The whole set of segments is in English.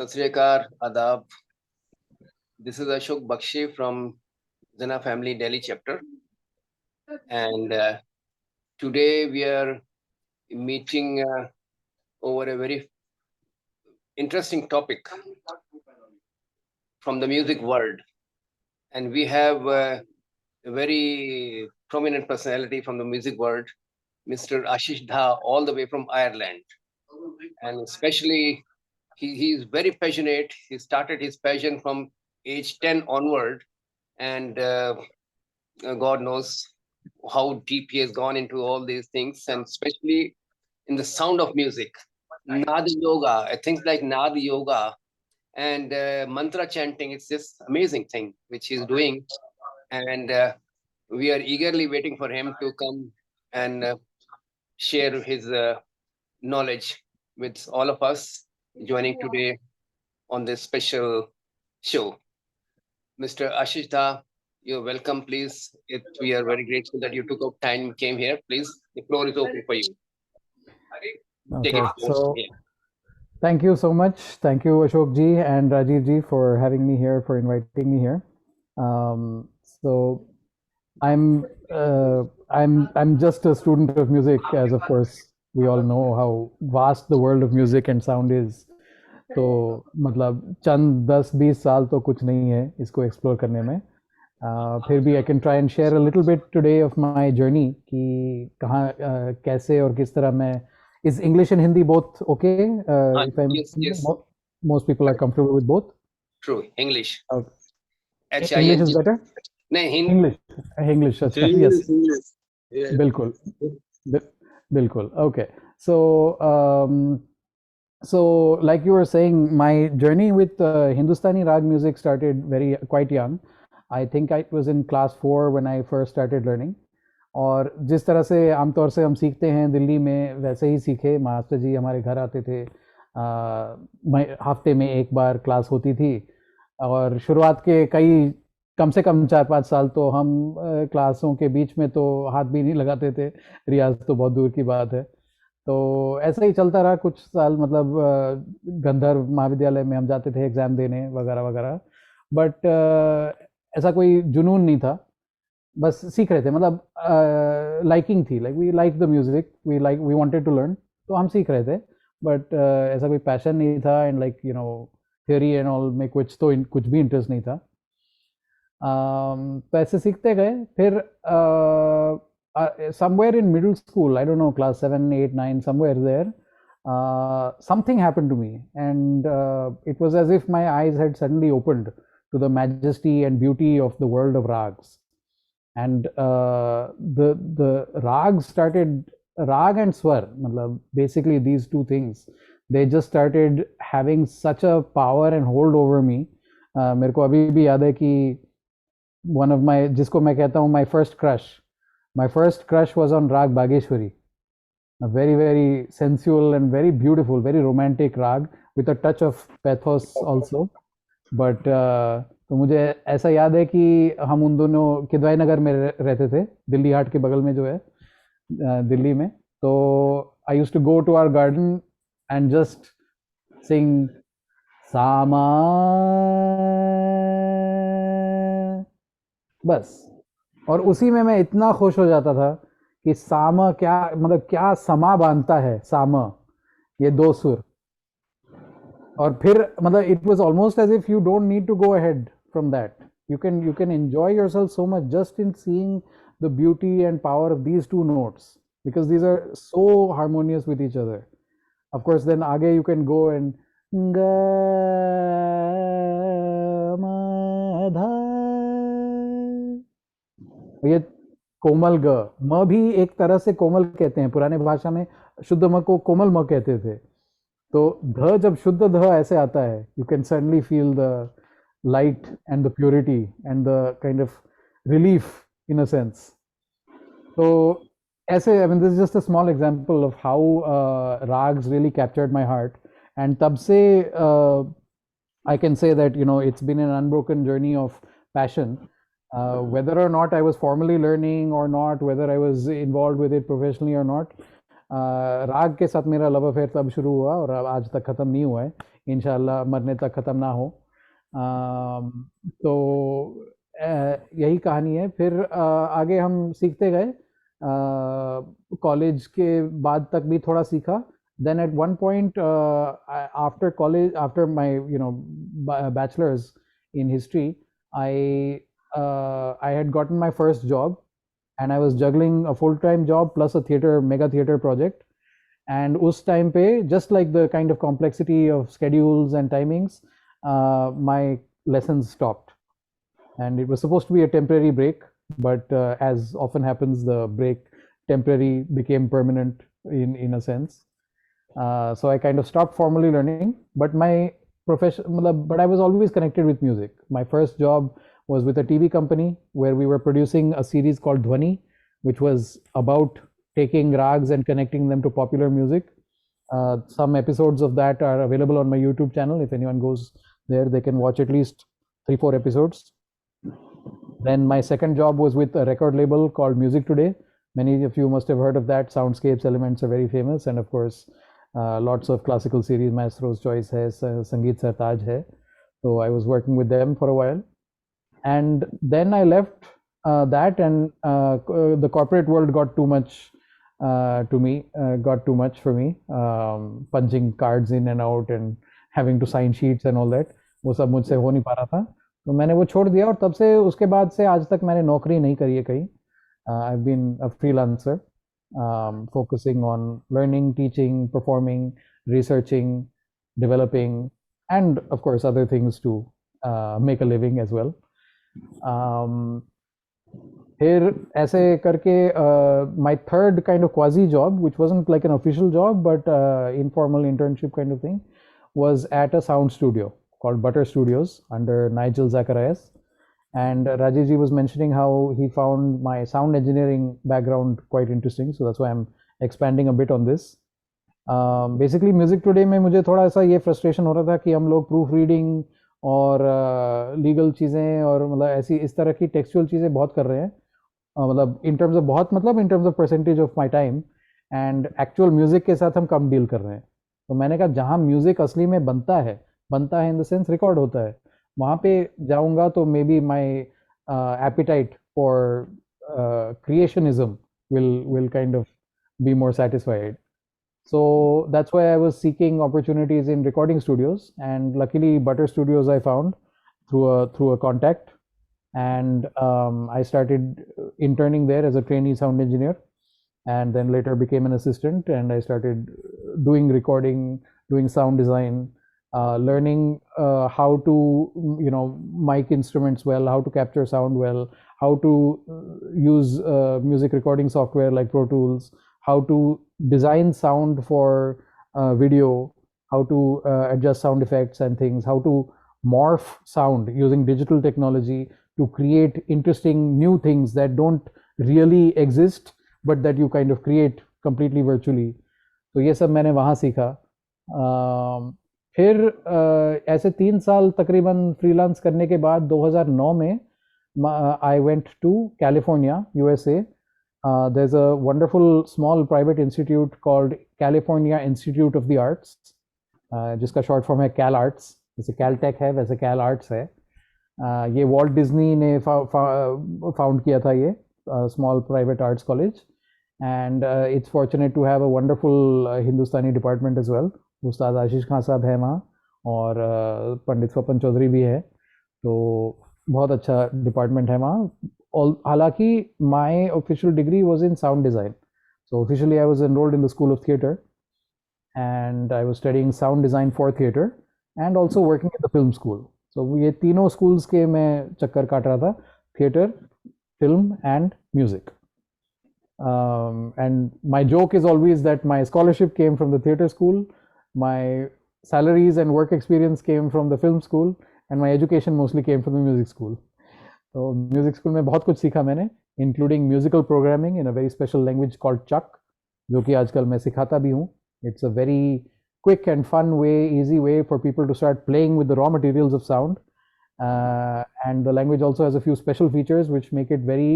Sat Sri Akal, Adab. This is Ashok Bakshi from Zana Family Delhi chapter. And today we are meeting over a very interesting topic from the music world. And we have a very prominent personality from the music world, Mr. Ashish Dha, all the way from Ireland. And especially, he is very passionate. He started his passion from age 10 onward. And God knows how deep he has gone into all these things, and especially in the sound of music. Nad yoga, things like Nad yoga and mantra chanting. It's just amazing thing which he's doing. And we are eagerly waiting for him to come and share his knowledge with all of us joining today on this special show. Mr. Ashish Dha, you're welcome, please. We are very grateful that you took up time and came here. Please, the floor is open for you. Take Okay, it forward. so Yeah. thank you so much. Thank you, Ashok ji and Rajiv ji, for having me here, for inviting me here. So I'm just a student of music, as of course we all know how vast the world of music and sound is. तो मतलब चंद 10-20 साल तो कुछ नहीं है इसको explore करने में. फिर भी I can try and share a little bit today of my journey कि कहाँ कैसे और किस तरह मैं is English and Hindi both okay if I Yes. most people are comfortable with both. True. English. Okay. English is better. नहीं English अच्छा yes बिल्कुल बिल्कुल okay so like you were saying, my journey with Hindustani rag music started quite young. I think it was in class 4 when I first started learning. और जिस तरह से आमतौर से हम सीखते हैं दिल्ली में वैसे ही सीखे. मास्टर जी हमारे घर आते थे, हफ्ते में एक बार क्लास होती थी और शुरुआत के कम से कम 4-5 साल तो हम क्लासों के बीच में तो हाथ भी नहीं लगाते थे. रियाज तो बहुत दूर की बात है. तो ऐसा ही चलता रहा कुछ साल. मतलब गंधर्व महाविद्यालय में हम जाते थे एग्ज़ाम देने वगैरह वगैरह, बट ऐसा कोई जुनून नहीं था. बस सीख रहे थे. मतलब लाइकिंग थी, like we like the music, we wanted to learn, तो हम सीख रहे थे. बट ऐसा कोई पैशन नहीं था and like you know theory and all में कुछ भी इंटरेस्ट नहीं था. तो ऐसे सीखते गए. फिर somewhere in middle school, I don't know, class 7, 8, 9, somewhere there, something happened to me, and it was as if my eyes had suddenly opened to the majesty and beauty of the world of rags. And the rags started, rag and swar, basically these two things, they just started having such a power and hold over me. मेरे को अभी भी याद है कि one of my, जिसको मैं कहता हूँ my first crush was on Rag Bageshwari, a very very sensual and very beautiful, very romantic rag with a touch of pathos also. But तो मुझे ऐसा याद है कि हम उन दोनों किदवाई नगर में रहते थे, दिल्ली हाट के बगल में जो है दिल्ली में. तो I used to go to our garden and just sing सामा, बस. और उसी में मैं इतना खुश हो जाता था कि सामा क्या, मतलब क्या समा बांधता है सामा, ये दो सुर. और फिर मतलब it was almost as if you don't need to go ahead from that. you can enjoy yourself so much just in seeing the beauty and power of these two notes, because these are so harmonious with each other. Of course then आगे you can go and ga ma dha, ये कोमल ग, म भी एक तरह से कोमल कहते हैं. पुराने भाषा में शुद्ध म को कोमल म कहते थे. तो ध जब शुद्ध ध ऐसे आता है, you can suddenly feel the light and the purity and the kind of relief in a sense. तो ऐसे, I mean this is just a small example of how ragas really captured my heart. And तब से I can say that you know it's been an unbroken journey of passion. Whether or not I was formally learning or not, whether I was involved with it professionally or not, राग के साथ मेरा love affair तब शुरू हुआ और आज तक ख़त्म नहीं हुआ है. इंशाल्लाह मरने तक ख़त्म ना हो। तो यही कहानी है। फिर आगे हम सीखते गए, कॉलेज के बाद तक भी थोड़ा सीखा। Then at one point, after college, after my bachelor's in history, I had gotten my first job, and I was juggling a full-time job plus a mega theater project. And us time pe, just like the kind of complexity of schedules and timings, my lessons stopped. And it was supposed to be a temporary break, but as often happens, the break temporary became permanent in a sense. So I kind of stopped formally learning, but my but I was always connected with music. My first job was with a TV company where we were producing a series called Dhwani, which was about taking rags and connecting them to popular music. Some episodes of that are available on my YouTube channel. If anyone goes there, they can watch at least 3-4 episodes. Then my second job was with a record label called Music Today. Many of you must have heard of that. Soundscapes Elements are very famous, and of course, lots of classical series. Maestro's Choice hai, Sangeet Sartaj hai. So I was working with them for a while, and then I left that, and the corporate world got too much got too much for me. Punching cards in and out and having to sign sheets and all that, वो सब मुझसे हो नहीं पा रहा था, तो मैंने वो छोड़ दिया। और तब से उसके बाद से आज तक मैंने नौकरी नहीं करी है कहीं। I've been a freelancer, focusing on learning, teaching, performing, researching, developing, and of course other things to make a living as well. फिर ऐसे करके my third kind of quasi job, which wasn't like an official job but informal internship kind of thing, was at a sound studio called Butter Studios under Nigel Zacharias. And Rajesh ji was mentioning how he found my sound engineering background quite interesting, so that's why I'm expanding a bit on this. Basically Music Today में मुझे थोड़ा सा ये frustration हो रहा था कि हम लोग प्रूफ रीडिंग और लीगल चीज़ें और मतलब ऐसी इस तरह की टेक्सचुअल चीज़ें बहुत कर रहे हैं, मतलब इन टर्म्स ऑफ बहुत, मतलब in terms of percentage of my time, and actual music के साथ हम कम डील कर रहे हैं। तो मैंने कहा जहाँ म्यूज़िक असली में बनता है इन द सेंस रिकॉर्ड होता है, वहाँ पे जाऊँगा तो may be my appetite for creationism will kind of be more satisfied. So that's why I was seeking opportunities in recording studios, and luckily Butter Studios I found through a contact, and I started interning there as a trainee sound engineer, and then later became an assistant, and I started doing recording, doing sound design, learning how to mic instruments well, how to capture sound well, how to use music recording software like Pro Tools, how to design sound for video, how to adjust sound effects and things, how to morph sound using digital technology to create interesting new things that don't really exist but that you kind of create completely virtually. तो ये सब मैंने वहाँ सीखा। फिर ऐसे 3 साल तकरीबन फ्रीलांस करने के बाद 2009 में I went to California, USA. There's a wonderful small private institute called California Institute of the Arts, जिसका शॉर्ट फॉर्म है कैल आर्ट्स, जैसे कैलटेक है वैसे कैल आर्ट्स है। ये वॉल्ट डिज्नी ने फाउंड किया था ये small private arts college, and it's fortunate to have a wonderful Hindustani department as well. Ustad Ashish Khan साहब है वहाँ, और पंडित स्वपन चौधरी भी है, तो बहुत अच्छा डिपार्टमेंट है वहाँ। हालांकि my official degree was in sound design, so officially I was enrolled in the school of theatre, and I was studying sound design for theatre and also working in the film school. So ये तीनों schools के मैं चक्कर काट रहा था, theatre, film and music. And my joke is always that my scholarship came from the theater school, my salaries and work experience came from the film school, and my education mostly came from the music school. So music school में बहुत कुछ सीखा मैंने, including musical programming in a very special language called Chuck, जो कि आजकल मैं सिखाता भी हूँ. It's a very quick and fun way, easy way for people to start playing with the raw materials of sound. And the language also has a few special features which make it very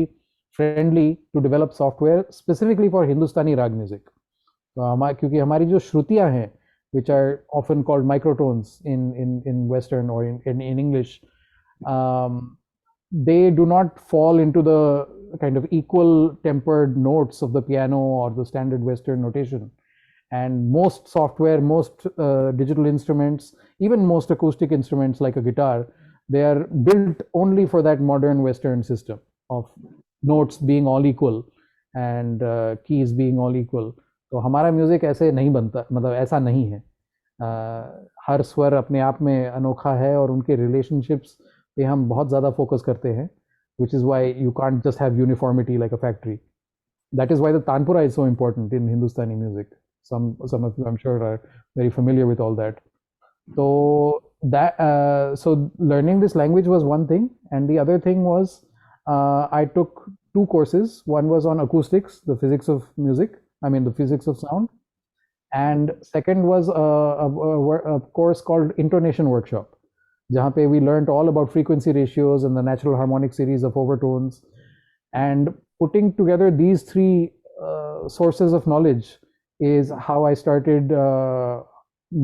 friendly to develop software specifically for Hindustani rag music. तो क्योंकि हमारी जो श्रुतियाँ हैं which are often called microtones in Western or in English, um, they do not fall into the kind of equal tempered notes of the piano or the standard Western notation. And most software, most digital instruments, even most acoustic instruments like a guitar, they are built only for that modern Western system of notes being all equal and keys being all equal. तो हमारा music ऐसे नहीं बनता, मतलब ऐसा नहीं है. हर स्वर अपने आप में अनोखा है और उनके रिलेशनशिप्स पे हम बहुत ज़्यादा फोकस करते हैं, which is why you can't just have uniformity like a factory. That is why the tanpura is so important in Hindustani music. Some of you, I'm sure, are very familiar with all that. So learning this language was one thing, and the other thing was I took two courses. One was on acoustics, the physics of music. I mean, the physics of sound, and second was a course called intonation workshop, जहाँ पे we learned all about frequency ratios and the natural harmonic series of overtones, and putting together these three sources of knowledge is how I started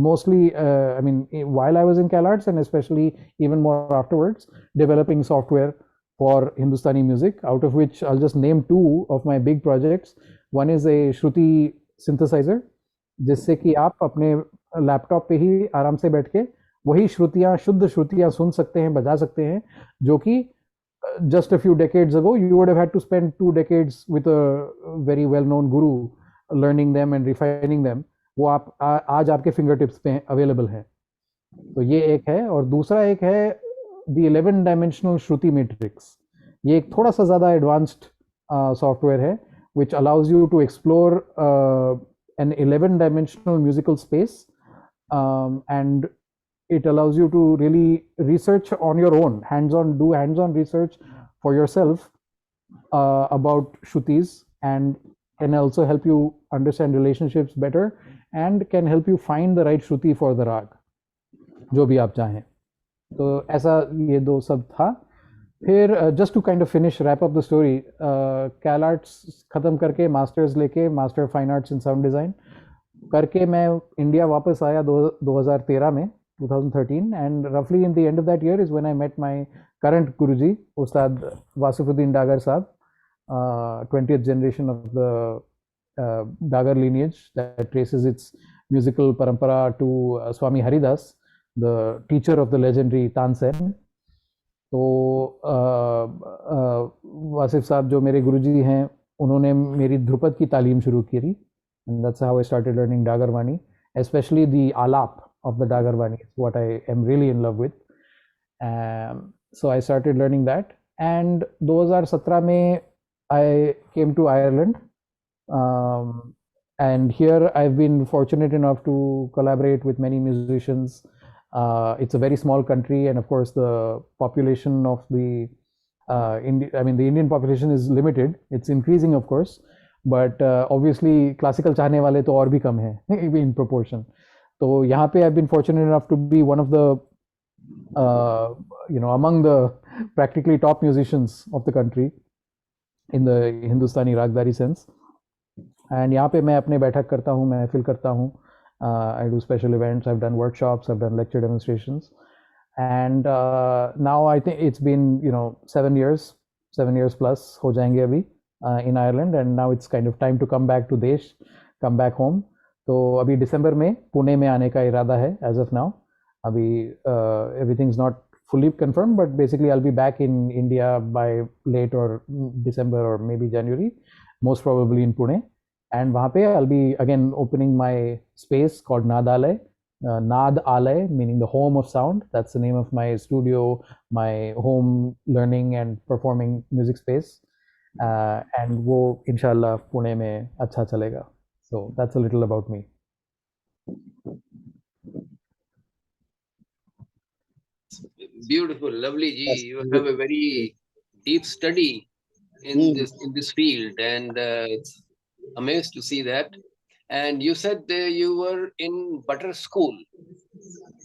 mostly, I mean, while I was in CalArts and especially even more afterwards, developing software for Hindustani music, out of which I'll just name two of my big projects. One is a Shruti synthesizer, जिससे कि आप अपने laptop पे ही आराम से बैठ के वही श्रुतियाँ, शुद्ध श्रुतियाँ सुन सकते हैं, बजा सकते हैं, जो कि just a few decades ago you would have had to spend 2 decades with a very well known guru learning them and refining them. वो आप आज आपके फिंगर टिप्स पे अवेलेबल है. तो ये एक है, और दूसरा एक है द 11 डायमेंशनल श्रुति मैट्रिक्स. ये एक थोड़ा सा ज़्यादा एडवांस्ड सॉफ्टवेयर है which allows you to explore an 11 dimensional musical space, and it allows you to really research on your own, do hands-on research for yourself about shrutis, and can also help you understand relationships better and can help you find the right shruti for the rag, जो भी आप चाहें. तो ऐसा ये दो सब था. फिर just to kind of finish wrap up the story, CalArts ख़त्म करके मास्टर्स लेके, master fine arts in sound design करके मैं इंडिया वापस आया 2013 में, 2013, and roughly in the end of that year is when I met my current Guruji, Ustad Wasifuddin Dagar Saab, 20th generation of the Dagar lineage that traces its musical parampara to Swami Haridas, the teacher of the legendary Tansen. तो वासिफ साहब जो मेरे गुरुजी हैं, उन्होंने मेरी ध्रुपद की तालीम शुरू की थी, and that's how I started learning Dagarwani, especially the alap of the Dagarwani, what I am really in love with. So I started learning that, and 2017 में I came to Ireland, and here I've been fortunate enough to collaborate with many musicians. It's a very small country, and of course the population of the the Indian population is limited. It's increasing, of course, but obviously classical चाहने वाले तो और भी कम हैं in proportion. तो यहाँ पे I've been fortunate enough to be one of the among the practically top musicians of the country in the Hindustani रागदारी sense. And यहाँ पे मैं अपने बैठक करता हूँ, मैं महफिल करता हूँ. I do special events, I've done workshops, I've done lecture demonstrations, and now I think it's been 7 years plus हो जाएंगे अभी in Ireland, and now it's kind of time to come back to देश, come back home. तो अभी दिसंबर में पुणे में आने का इरादा है as of now. अभी everything's not fully confirmed, but basically I'll be back in India by late or December or maybe January, most probably in Pune. And वहाँ पे I'll be again opening my space called Nadalay, Nad Alay, meaning the home of sound. That's the name of my studio, my home learning and performing music space. And वो इंशाल्लाह पुणे में अच्छा चलेगा. So that's a little about me. Beautiful, lovely ji. You have a very deep study in this field, and it's amazed to see that. And you said you were in Butter School.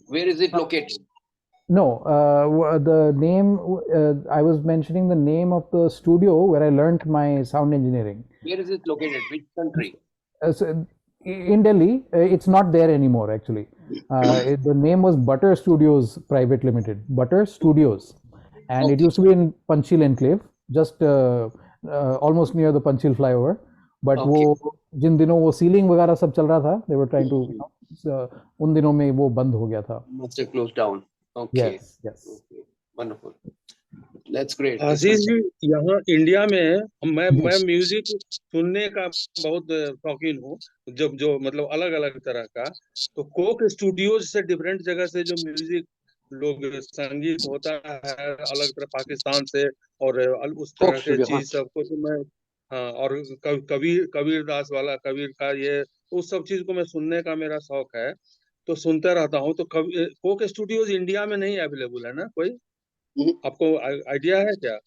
Where is it located? No, the name, I was mentioning the name of the studio where I learned my sound engineering. Where is it located? Which country? So in Delhi. It's not there anymore actually. The name was Butter Studios Private Limited, Butter Studios, and it Okay. used to be in Panchil Enclave, just almost near the Panchil flyover. But वो Okay. जिन दिनों वो ceiling वगैरह सब चल रहा था, they were trying to, उन दिनों में वो बंद हो गया था. Must have closed down. Okay. Yes, yes. Okay. Wonderful. That's great. That's Ashish ji, यहाँ इंडिया में मैं जी. म्यूजिक सुनने का बहुत शौकीन हूँ, जब जो मतलब अलग अलग तरह का। तो कोक स्टूडियोज से डिफरेंट जगह से जो म्यूजिक लोग संगीत होता है अलग तरह पाकिस्तान से, और उस Coke तरह के Studio. हाँ. चीज सबको तो मैं, हाँ, और कबीर दास वाला, कबीर का ये, उस सब चीज को मैं सुनने का मेरा शौक है, तो सुनते रहता हूँ। तो कोक स्टूडियोज इंडिया में नहीं अवेलेबल है ना कोई? आपको आइडिया है क्या?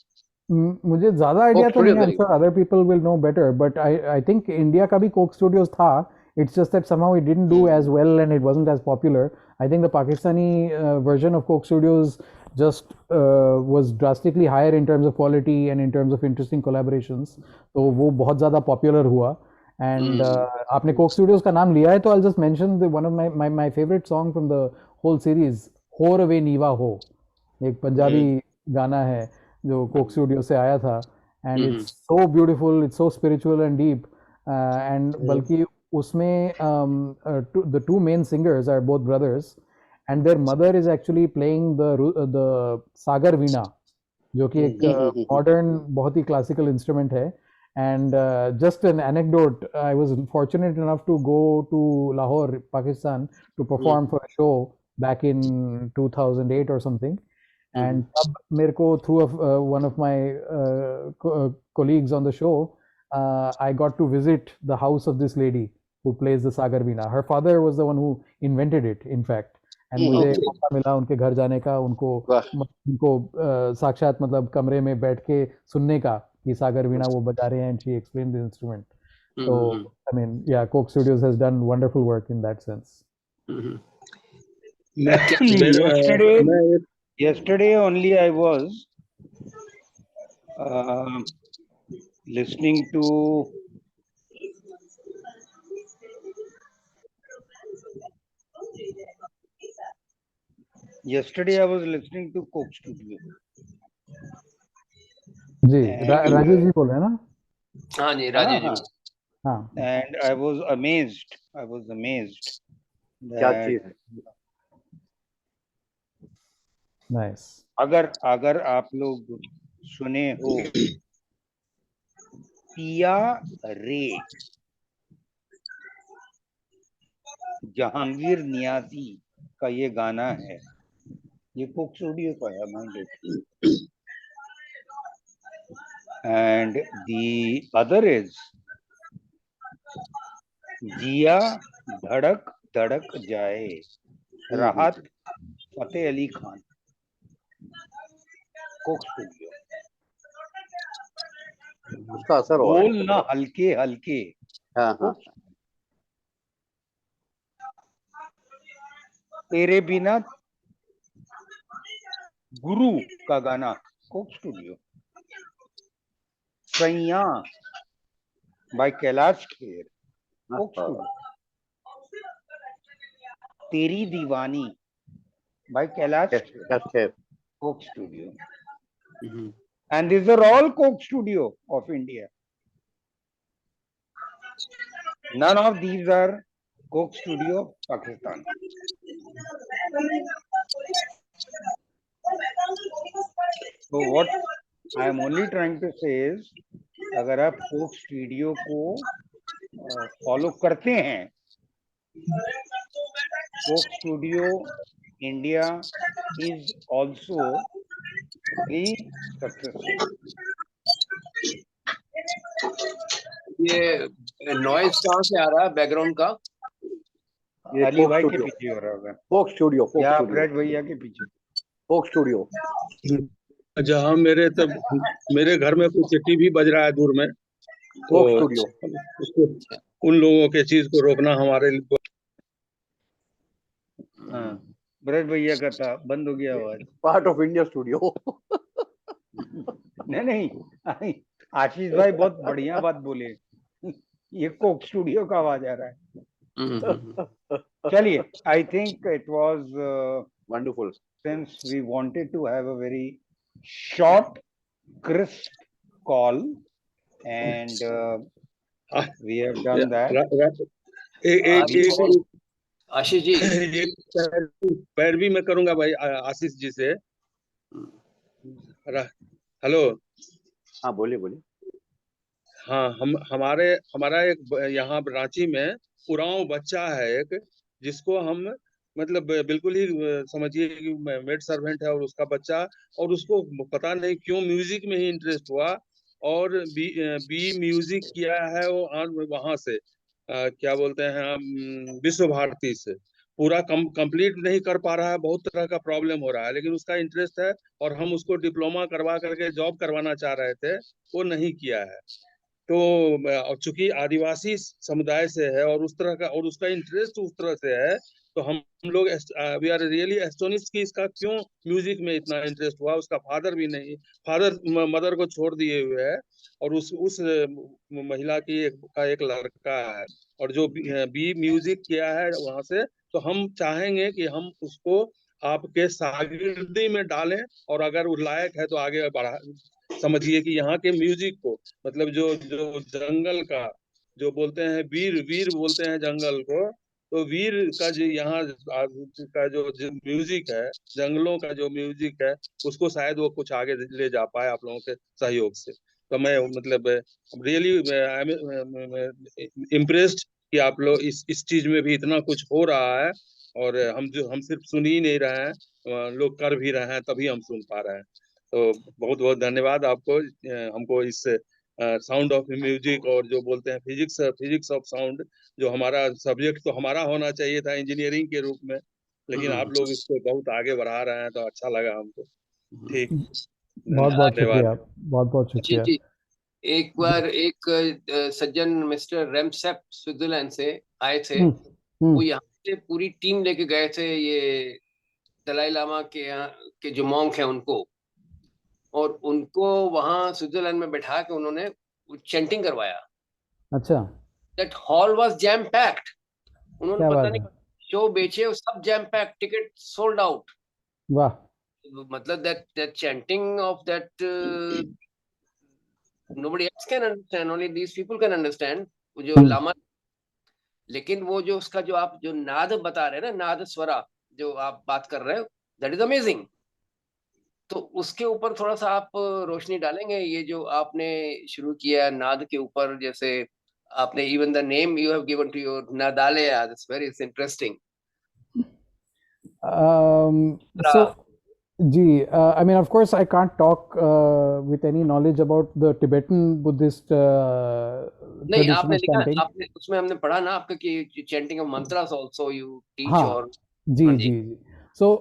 मुझे ज़्यादा आइडिया Coke तो नहीं Studio है. I'm very sure other people will know better, but I think India का भी Coke Studios था. It's just that somehow it didn't do as well and it wasn't as popular. I think the Pakistani version of Coke Studios just was drastically higher in terms of quality and in terms of interesting collaborations. तो वो बहुत ज़्यादा popular हुआ. And आपने Coke Studios का नाम लिया है, तो I'll just mention one of my favorite song from the whole series, हो रवे नीवा हो. एक पंजाबी गाना है जो कोक स्टूडियो से आया था, and it's so beautiful, it's so spiritual and deep, and बल्कि उसमें the two main singers are both brothers, and their mother is actually playing the Sagar veena, जो कि एक मॉडर्न बहुत ही क्लासिकल इंस्ट्रूमेंट है. And just an anecdote, I was fortunate enough to go to Lahore, Pakistan, to perform for a show back in 2008 or something. And तब मेरे को through one of my colleagues on the show, I got to visit the house of this lady who plays the sagar veena. Her father was the one who invented it, in fact. And मुझे Okay. मौका मिला उनके घर जाने का, उनको साक्षात मतलब कमरे में बैठ के सुनने का कि सागर वीणा वो बजा रहे हैं, and she explained the instrument. So I mean, yeah, Coke Studios has done wonderful work in that sense. Yesterday only I was listening to Coke Studio. जी, राजेश जी बोल रहे हैं ना? हाँ जी, राजेश जी. हाँ. And I was amazed. क्या चीज है? Nice. अगर आप लोग सुने हो, पिया रे, जहांगीर नियाजी का ये गाना है, ये कोक स्टूडियो का है, mind it. And the other is जिया धड़क धड़क जाए, राहत फतेह अली खान, कोक स्टूडियो. उसका असर हुआ. बोल ना हल्के हल्के. हाँ. तेरे बिना गुरु का गाना, Coke Studio. Saiyaan by Kailash Kher, Coke Studio. Teri Deewani by Kailash Kher, Coke Studio. And these are all Coke Studio of India. None of these are Coke Studio of Pakistan. So what I am only trying to say is, अगर आप Coke Studio को follow करते हैं, Coke Studio India is also very successful. ये noise कहाँ से आ रहा है बैकग्राउंड का? अली भाई के पीछे हो रहा होगा. Coke studio. या ब्रेड भैया के पीछे. Coke studio. जहाँ मेरे घर में कुछ टीवी बज रहा है दूर में, कोक स्टूडियो. उन लोगों के चीज को रोकना हमारे लिए. हाँ, ब्रेड भैया का था, बंद हो गया आवाज. Part of India studio. नहीं, आशीष भाई बहुत बढ़िया बात बोले. ये कोक स्टूडियो का आवाज आ रहा है. चलिए, I think it was Wonderful. since we wanted to have a very short, crisp call, and we have done that. एक आशीष जी, पैरवी मैं करूंगा भाई आशीष जी से। हेलो, हाँ बोलिए बोलिए। हाँ, हमारा एक यहाँ रांची में उरांव बच्चा है एक, जिसको हम मतलब बिल्कुल ही समझिए कि मेड सर्वेंट है और उसका बच्चा, और उसको पता नहीं क्यों म्यूजिक में ही इंटरेस्ट हुआ और बी म्यूजिक किया है वो वहां से क्या बोलते हैं विश्व भारती से। पूरा कंप्लीट नहीं कर पा रहा है, बहुत तरह का प्रॉब्लम हो रहा है, लेकिन उसका इंटरेस्ट है और हम उसको डिप्लोमा करवा करके जॉब करवाना चाह रहे थे, वो नहीं किया है। तो चूंकि आदिवासी समुदाय से है और उस तरह का और उसका इंटरेस्ट उस तरह से है, तो हम लोग वी आर रियली एस्टोनिश्ड कि इसका क्यों म्यूजिक में इतना इंटरेस्ट हुआ। उसका फादर मदर को छोड़ दिए हुए है और उस महिला का एक लड़का है और जो बी म्यूजिक किया है वहां से। तो हम चाहेंगे कि हम उसको आपके शागिर्दी में डालें और अगर वो लायक है तो आगे बढ़ा। समझिए कि यहाँ के म्यूजिक को मतलब जो जो जंगल का जो बोलते हैं वीर बोलते हैं जंगल को, तो वीर का जो यहाँ का जो म्यूजिक है, जंगलों का जो म्यूजिक है, उसको शायद वो कुछ आगे ले जा पाए आप लोगों के सहयोग से। तो मैं मतलब रियली इम्प्रेस्ड कि आप लोग इस चीज में भी इतना कुछ हो रहा है और हम सिर्फ सुन ही नहीं रहे हैं, लोग कर भी रहे हैं तभी हम सुन पा रहे हैं। तो बहुत बहुत धन्यवाद आपको हमको इस साउंड ऑफ म्यूजिक और जो बोलते हैं फिजिक्स ऑफ साउंड, जो हमारा सब्जेक्ट तो हमारा होना चाहिए था इंजीनियरिंग के रूप में, लेकिन आप लोग इसको बहुत आगे बढ़ा रहे हैं तो अच्छा लगा हमको। ठीक, बहुत बहुत शुक्रिया, धन्यवाद। बहुत बहुत आशीष शुक्रिया। जी, एक बार एक सज्जन मिस्टर रेमसेप स्विट्जरलैंड से आए थे। वो यहाँ से पूरी टीम लेके गए थे ये दलाई लामा के यहाँ के जो मॉन्क हैं उनको, और उनको वहां स्विट्जरलैंड में बैठा के उन्होंने चैंटिंग करवाया। अच्छा, that hall was jam packed. उन्होंने क्या पता बात नहीं है, शो बेचे और सब jam packed, ticket sold out. वाह। मतलब that chanting of that nobody else can understand, only these people can understand, वो जो लामा। लेकिन वो जो उसका जो आप जो नाद बता रहे हैं ना, नाद स्वरा जो आप बात कर रहे हो, दैट इज अमेजिंग। तो उसके ऊपर थोड़ा सा आप रोशनी डालेंगे, ये जो आपने शुरू किया नाद के ऊपर, जैसे आपने even the name you have given to your Nadalaya, that's very interesting. So जी, I mean, of course, I can't talk with any knowledge about the Tibetan Buddhist नहीं, tradition आपने of लिखा, chanting. आपने उसमें हमने पढ़ा ना आपका कि chanting of mantras also you teach. हाँ, और जी हाँ जी जी। So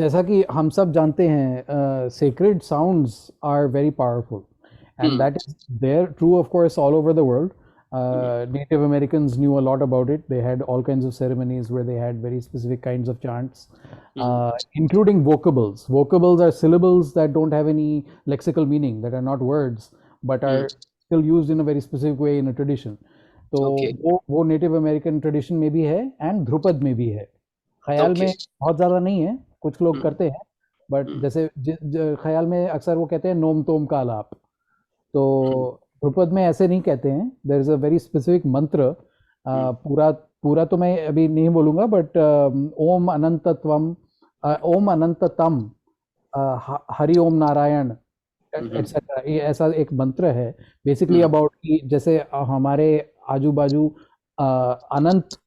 जैसा कि हम सब जानते हैं, sacred sounds are very powerful, and that is there true, of course, all over the world. Native Americans knew a lot about it. They had all kinds of ceremonies where they had very specific kinds of chants, including vocables. Vocables are syllables that don't have any lexical meaning, that are not words, but are still used in a very specific way in a tradition. तो वो native American tradition में भी है and Dhrupad में भी है। ख्याल में बहुत ज़्यादा नहीं है, कुछ लोग करते हैं, बट जैसे ख्याल में अक्सर वो कहते हैं नोम तोम का आलाप, तो ध्रुपद में ऐसे नहीं कहते हैं। There is a very specific mantra, पूरा तो मैं अभी नहीं बोलूँगा, बट ओम अनंतत्वम, ओम अनंततम, हरि ओम नारायण एटसेट्रा, ये ऐसा एक मंत्र है बेसिकली अबाउट कि जैसे हमारे आजू बाजू अनंत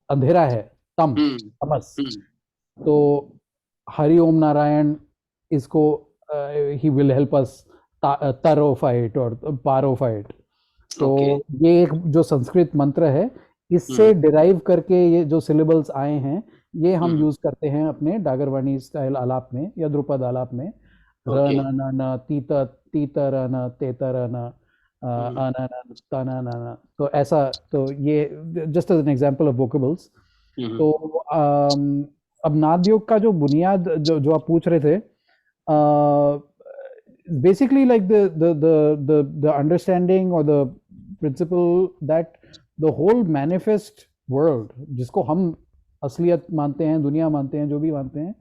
अंधेरा है, तमस, तो हरि ओम नारायण इसको ही विल हेल्प अस तरोफाइट और पारोफाइट। तो ये एक जो संस्कृत मंत्र है, इससे डिराइव करके ये जो सिलेबल्स आए हैं, ये हम यूज करते हैं अपने डागरवाणी स्टाइल आलाप में या ध्रुपद आलाप में। र न न न तीत तीत र न तेत र न अन न तन न, तो ऐसा, तो ये just as an example of vocables. तो अब नाद योग का जो बुनियाद जो आप पूछ रहे थे, basically like the understanding or the principle that the whole manifest world, जिसको हम असलियत मानते हैं, दुनिया मानते हैं, जो भी मानते हैं,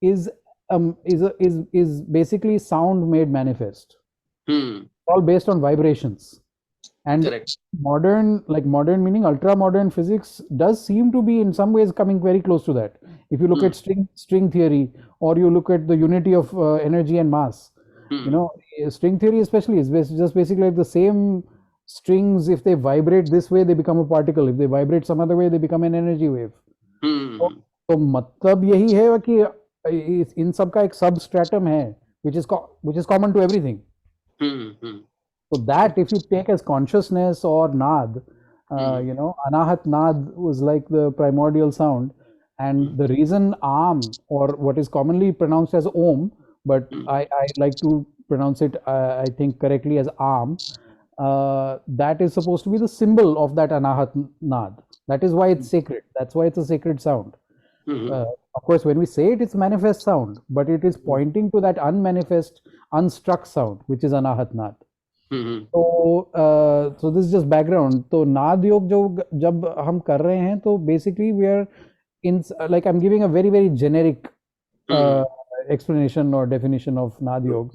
is basically sound made manifest. All based on vibrations. And Correct. modern meaning ultra modern physics does seem to be in some ways coming very close to that. If you look at string theory, or you look at the unity of energy and mass, you know, string theory especially is just basically like the same strings. If they vibrate this way, they become a particle. If they vibrate some other way, they become an energy wave. तो मतलब यही है कि इन सब का एक substratum है, which is common to everything. So that if you take as consciousness or nad, you know, anahat nad was like the primordial sound, and the reason am, or what is commonly pronounced as om, but I like to pronounce it I think correctly as am, that is supposed to be the symbol of that anahat nad. That is why it's sacred. That's why it's a sacred sound. Of course, when we say it, it's manifest sound, but it is pointing to that unmanifest, unstruck sound, which is anahat nad. So this is just background. तो नाद योग जब हम कर रहे हैं, तो basically we are in, like, I'm giving a very very generic explanation or definition of नाद योग.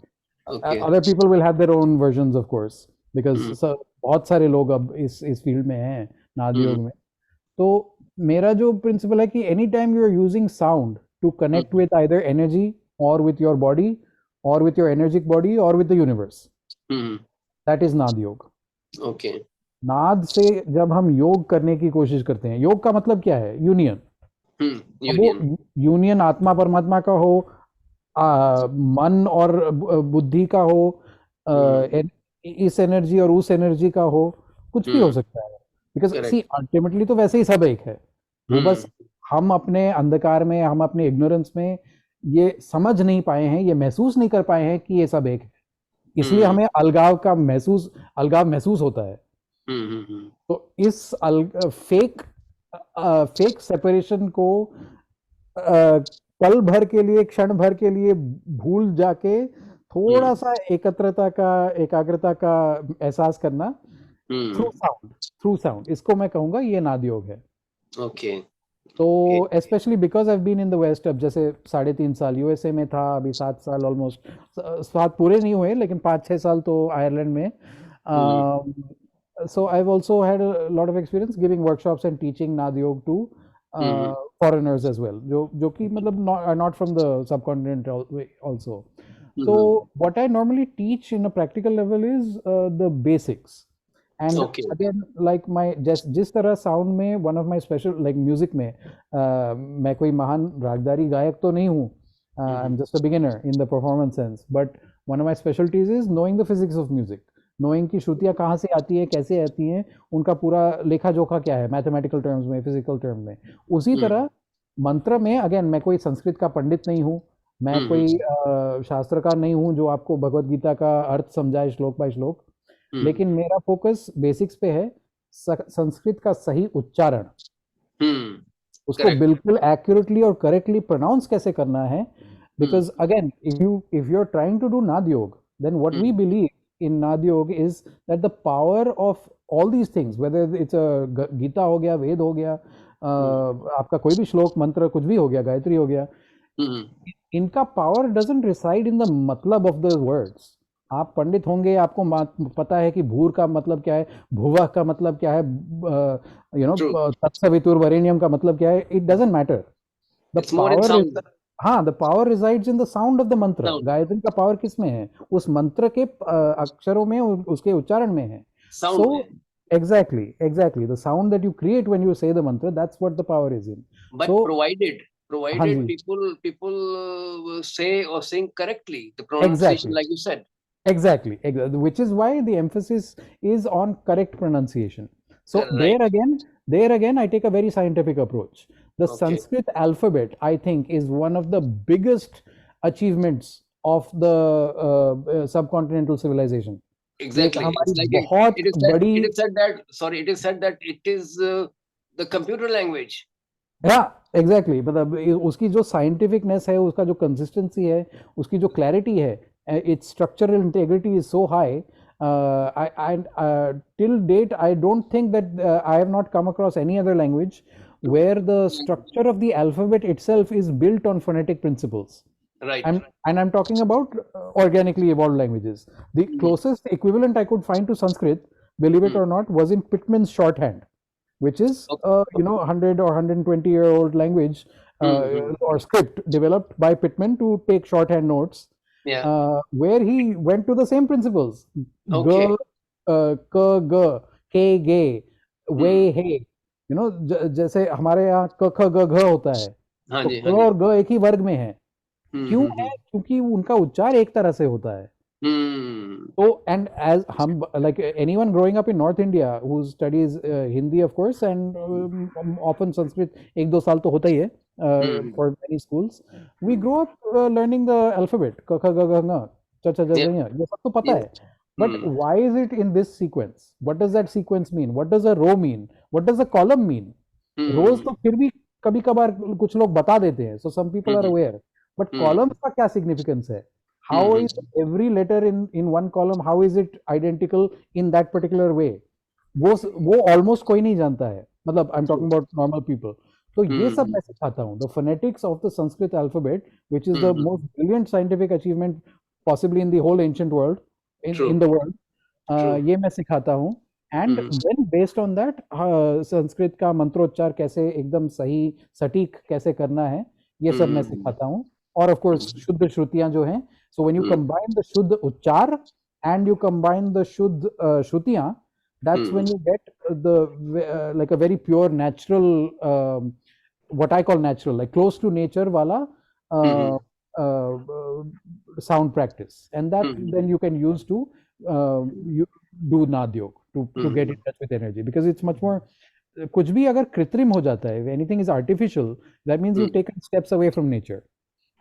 Other people will have their own versions, of course, because बहुत सारे लोग अब इस फील्ड में हैं नाद योग में. तो मेरा जो प्रिंसिपल है कि any time you are using sound to connect with either energy, और विथ योर बॉडी, और विथ योर एनर्जिक बॉडी, और with the universe, that is Nad yoga. Okay. नाद से जब हम योग करने की कोशिश करते हैं, योग का मतलब क्या है? यूनियन. वो यूनियन आत्मा परमात्मा का हो, मन और बुद्धि का हो, इस एनर्जी और उस एनर्जी का हो, कुछ भी हो सकता है. बिकॉज सी अल्टीमेटली तो वैसे ही सब एक है. वो बस हम अपने अंधकार में, हम अपने इग्नोरेंस में ये समझ नहीं पाए हैं, ये महसूस नहीं कर पाए हैं कि ये सब एक है. इसलिए हमें अलगाव महसूस होता है. तो इस फेक सेपरेशन को पल भर के लिए, क्षण भर के लिए भूल जाके थोड़ा सा एकाग्रता का एहसास करना थ्रू साउंड, इसको मैं कहूंगा ये नाद योग है. ओके. तो specially because I have been in the west, अब जैसे 3.5 साल यूएसए में था, अभी 7 साल ऑलमोस्ट, 7 पूरे नहीं हुए लेकिन 5-6 साल तो आयरलैंड में. So I have also had a lot of experience giving workshops and teaching Naad Yoga to foreigners as well, जो कि मतलब not from the subcontinent also. So what I normally teach in a practical level is the basics. And again, like my जिस तरह sound में, one of my special, like music में, मैं कोई महान रागदारी गायक तो नहीं हूँ. I'm just a beginner in the performance sense. But one of my specialties is knowing the physics of music, knowing कि श्रुतियाँ कहाँ से आती है, कैसे आती हैं, उनका पूरा लेखा जोखा क्या है, mathematical terms में, physical terms में. उसी तरह मंत्र में, again, मैं कोई संस्कृत का पंडित नहीं हूँ, मैं कोई शास्त्रकार नहीं हूँ जो आपको भगवत गीता का अर्थ समझाए श्लोक बाय श्लोक, लेकिन मेरा फोकस बेसिक्स पे है. संस्कृत का सही उच्चारण, उसको बिल्कुल एक्यूरेटली और करेक्टली प्रोनाउंस कैसे करना है. Because again, if you are trying to do Nad yoga, then what we believe in Nad yoga is that the power of all these things, whether it's a Gita हो गया, वेद हो गया, आपका कोई भी श्लोक मंत्र कुछ भी हो गया, गायत्री हो गया, इनका power doesn't reside in the मतलब ऑफ द वर्ड्स. आप पंडित होंगे, आपको पता है कि भूर का मतलब क्या है, भुवः का मतलब क्या है, यू नो, तत्सवितुर्वरेण्यम का मतलब क्या है. It doesn't matter. The power resides in the sound of the मंत्र. गायत्री का पावर किस में है? उस मंत्र के अक्षरों में, उसके उच्चारण में है. सो exactly the sound that you create when you say the mantra, that's what the power is in. But provided people say or sing correctly, the pronunciation, like you said. Exactly, which is why the emphasis is on correct pronunciation. So there again I take a very scientific approach. The Sanskrit alphabet, I think, is one of the biggest achievements of the subcontinental civilization. Exactly. It is said that it is the computer language. Yeah, exactly. मतलब उसकी जो scientificness है, उसका जो consistency है, उसकी जो clarity है, its structural integrity is so high Till date, I don't think that I have not come across any other language where the structure of the alphabet itself is built on phonetic principles. Right. I'm talking about organically evolved languages. The closest equivalent I could find to Sanskrit, believe it or not, was in Pittman's shorthand, which is 100 or 120-year-old language or script developed by Pittman to take shorthand notes. Yeah. Where he went to the same principles. Okay. G, k, g, k, ge, we, he. जैसे हमारे यहाँ क ख ग घ होता है, हाँ तो जी, क हाँ जी। और ग एक ही वर्ग में है. क्यों हम्म, है? क्योंकि उनका उच्चार एक तरह से होता है. So, and as hum, like anyone growing up in North India who studies Hindi, of course, and often Sanskrit, एक दो साल तो होता ही है for many schools. We grow up learning the alphabet, k, kh, g, gh, ng, cha, cha, ja, Yeah. ja, ये सब तो पता Yeah. है. But why is it in this sequence? What does that sequence mean? What does a row mean? What does a column mean? Rows तो फिर भी कभी कभार कुछ लोग बता देते हैं. So some people are aware. But columns का क्या significance है? How is every letter in one column, how is it identical in that particular way? वो almost कोई नहीं जानता है. मतलब I'm talking about normal people. तो ये सब मैं सिखाता हूँ. The phonetics of the Sanskrit alphabet, which is the most brilliant scientific achievement possibly in the whole ancient world, in the world, ये मैं सिखाता हूँ. And then based on that, Sanskrit का मंत्रोच्चार कैसे एकदम सही सटीक कैसे करना है, ये सब मैं सिखाता हूँ. और of course शुद्ध श्रुतियां जो हैं. So when you combine the शुद्ध उच्चार and you combine the शुद्ध श्रुतियां, that's when you get the like a very pure natural, what I call natural, like close to nature wala sound practice, and that then you can use to you do नाद योग to get in touch with energy, because it's much more. कुछ भी अगर कृत्रिम हो जाता है, if anything is artificial, that means you've taken steps away from nature.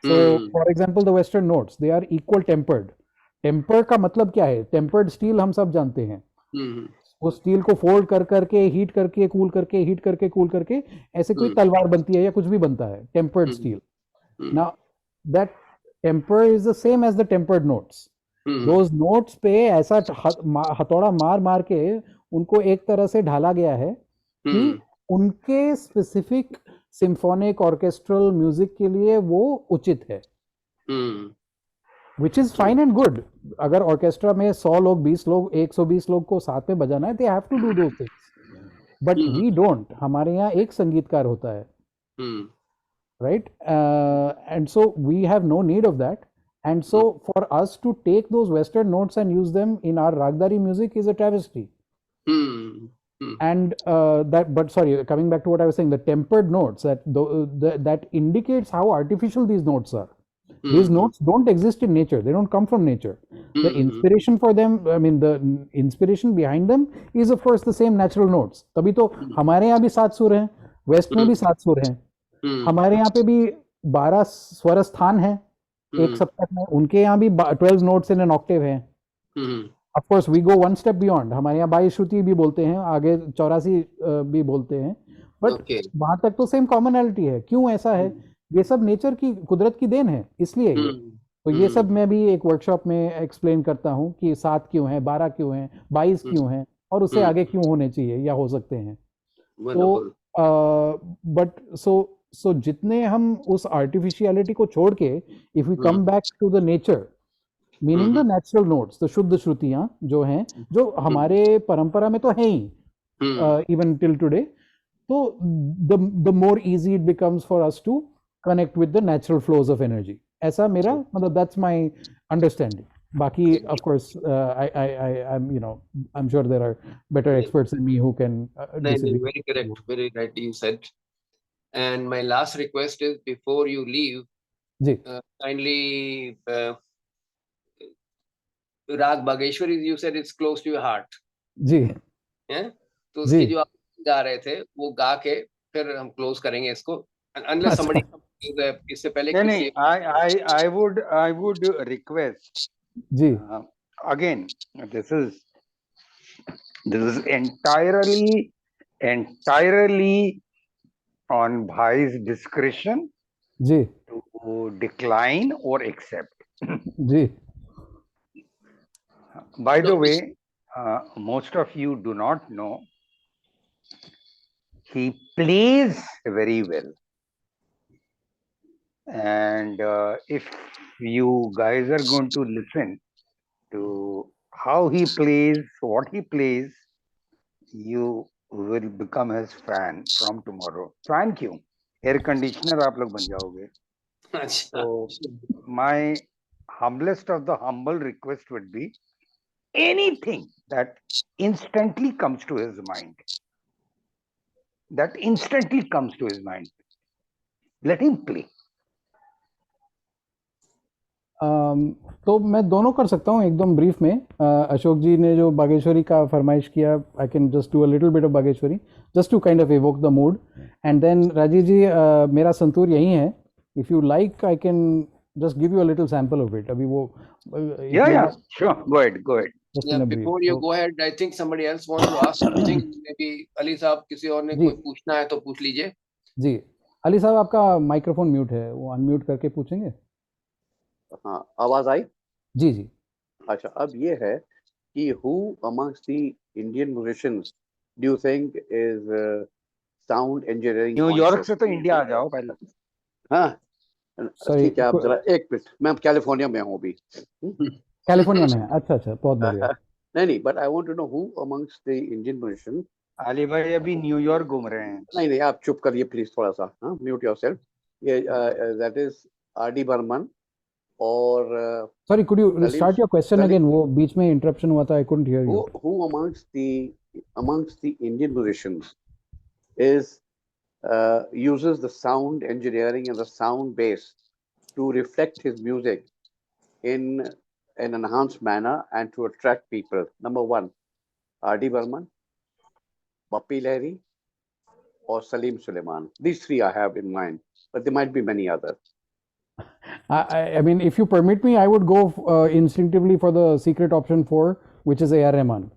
So for example, the western notes, they are equal tempered. Temper का मतलब क्या है? Tempered steel हम सब जानते हैं. वो स्टील को फोल्ड कर करके हीट करके कूल करके हीट करके कूल करके ऐसे कोई तलवार बनती है या कुछ भी बनता है. Tempered steel. Now that temper is the same as the tempered notes. Those notes पे ऐसा हथौड़ा मार मार के उनको एक तरह से ढाला गया है कि उनके स्पेसिफिक सिम्फोनिक ऑर्केस्ट्रल म्यूजिक के लिए वो उचित है. Which is fine and good. अगर ऑर्केस्ट्रा में 100 लोग 20 लोग 120 लोग को साथ में बजाना है, they have to do those things. But we don't. हमारे यहाँ एक संगीतकार होता है, right? And so we have no need of that. And so for us to take those Western notes and use them in our Ragdari music is a travesty. And but sorry, coming back to what I was saying, the tempered notes, that indicates how artificial these notes are. These notes don't exist in nature. They don't come from nature. The inspiration for them, I mean, the inspiration behind them is of course the same natural notes. तभी तो हमारे यहाँ भी 7 सुर हैं, waste में भी 7 सुर हैं. हमारे यहाँ पे भी 12 स्वर स्थान हैं एक सप्तक में. उनके यहाँ भी 12 notes in an octave हैं. Of course, we go one step beyond. हमारे यहाँ 22 श्रुति भी बोलते हैं, आगे 84 भी बोलते हैं. But वहां तक तो सेम कॉमनैलिटी है. क्यों ऐसा है? ये सब नेचर की कुदरत की देन है, इसलिए ये. तो ये सब मैं भी एक वर्कशॉप में एक्सप्लेन करता हूँ कि 7 क्यों है, 12 क्यों है, 22 क्यों है, और उससे आगे क्यों होने चाहिए या हो सकते हैं. तो बट सो जितने हम उस आर्टिफिशियलिटी को छोड़ के, if we come back to the nature, meaning the natural notes, the शुद्ध श्रुतियां जो हैं, जो हमारे परंपरा में तो है ही इवन टिल टुडे, तो the more easy it becomes for us to connect with the natural flows of energy. ऐसा मेरा मतलब, that's my understanding. बाकी of course I'm I'm sure there are better experts than me who can disagree. Very correct, very right you said. And my last request is, before you leave, kindly Rag Bageshwari, you said it's close to your heart. जी. तो उसके जो आप गा रहे थे वो गा के फिर हम क्लोज करेंगे इसको. Unless somebody इससे पहले नहीं, I would request ji again, this is entirely on Bhai's discretion ji to decline or accept. Ji. By So the way, most of you do not know, he plays very well. And if you guys are going to listen to how he plays, what he plays, you will become his fan from tomorrow. Fan क्यों? Air conditioner आप लोग बन जाओगे. अच्छा, So my humblest of the humble request would be anything that instantly comes to his mind. That instantly comes to his mind. Let him play. तो मैं दोनों कर सकता हूँ एकदम ब्रीफ में. अशोक जी ने जो बागेश्वरी का फरमाइश किया, I can just do a little bit of Bageshwari just to kind of evoke the mood. And then Rajiv ji, मेरा संतूर यही है. If you like I can just give you a little sample of it. अभी वो Yeah, sure. Go ahead. just yeah, in a brief. before you So, go ahead, I think somebody else wants to ask something. Maybe Ali साहब, किसी और ने जी. कोई पूछना है तो पूछ लीजिए. जी, अली साहब आपका माइक्रोफोन म्यूट है, वो अनम्यूट करके पूछेंगे. हाँ, आवाज आई? जी जी. अच्छा, अब ये है कि who amongst the Indian musicians do you think is sound engineering New York conscious? से तो इंडिया आ जाओ पहले. हाँ, Sorry, ठीक है, आप जरा एक मिनट, मैं कैलिफोर्निया में हूँ अभी. कैलिफोर्निया में है. अच्छा अच्छा, बहुत बढ़िया. नहीं, but I want to know who amongst the Indian musicians. Ali भाई अभी न्यूयॉर्क घूम रहे हैं. नहीं, आप चुप करिए प्लीज थोड़ा सा. हाँ, म्यूट योरसेल्फ. ये that is R.D. Burman और Sorry, could you start your question again? वो बीच में interruption हुआ था, I couldn't hear you. who amongst the Indian musicians is uses the sound engineering and the sound bass to reflect his music in an enhanced manner and to attract people? Number one, R.D. Burman, Bappi Lahiri, or Salim Suleiman. These three I have in mind, but there might be many others. I mean, if you permit me, I would go instinctively for the secret option 4, which is A.R. Rahman.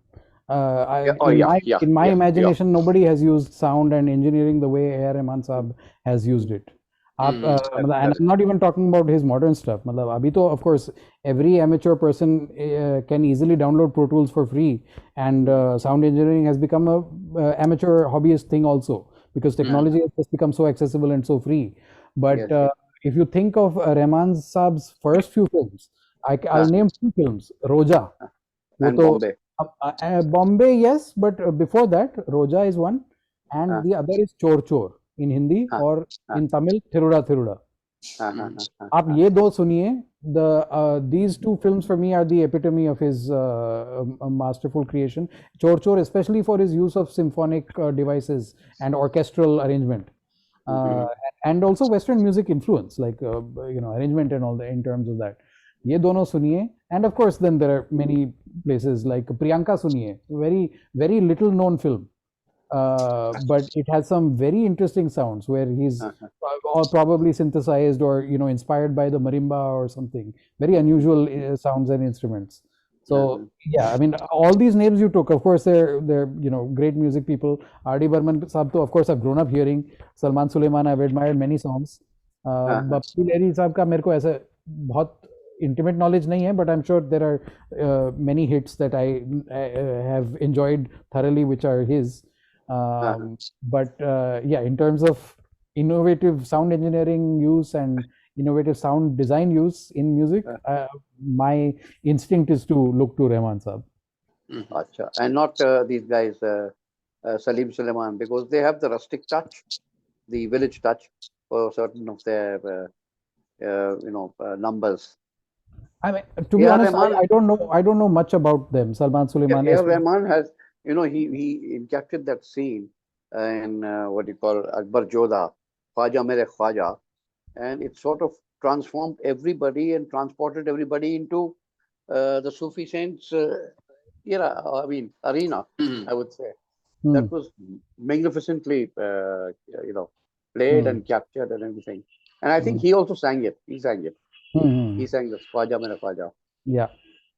In my imagination, nobody has used sound and engineering the way A.R. Rahman Saab has used it. And I'm not even talking about his modern stuff. Abhi to, of course, every amateur person can easily download Pro Tools for free, and sound engineering has become a amateur hobbyist thing also, because technology has just become so accessible and so free. But if you think of Rahman Saab's first few films, I'll name 2 films. Roja. And Bombay. Bombay, yes, but before that, Roja is one, and the other is Chor Chor in Hindi, or in Tamil, Thiruda Thiruda. आप ये दो सुनिए. These 2 films for me are the epitome of his masterful creation. Chor Chor, especially for his use of symphonic devices and orchestral arrangement. And also Western music influence, like arrangement and all that in terms of that. ये दोनों सुनिए. And of course, then there are many places like Priyanka सुनिए. Very little known film, but it has some very interesting sounds where he's probably synthesized or inspired by the marimba or something. Very unusual sounds and instruments. So yeah, I mean, all these names you took, of course, they're great music people. R.D. Burman Saab, of course, I've grown up hearing. Salman Suleiman, I've admired many songs. Bappi Lahiri Saab का मेरे को ऐसा बहुत intimate knowledge nahi hai, but I'm sure there are many hits that I have enjoyed thoroughly, which are his. But yeah, in terms of innovative sound engineering use and innovative sound design use in music, my instinct is to look to Rahman Saab. Achha. And not these guys, Salim Suleiman, because they have the rustic touch, the village touch for certain of their numbers. I mean, to be honest, I don't know much about them. Salman Suleiman. Yeah, Rahman has, he injected that scene in what you call Akbar Jodha, Khwaja Mere Khwaja, and it sort of transformed everybody and transported everybody into the Sufi saints era. I mean, arena. I would say that was magnificently, played and captured and everything. And I think he also sang it. He sang it. He sang this Khwaja Mere Khwaja. Yeah.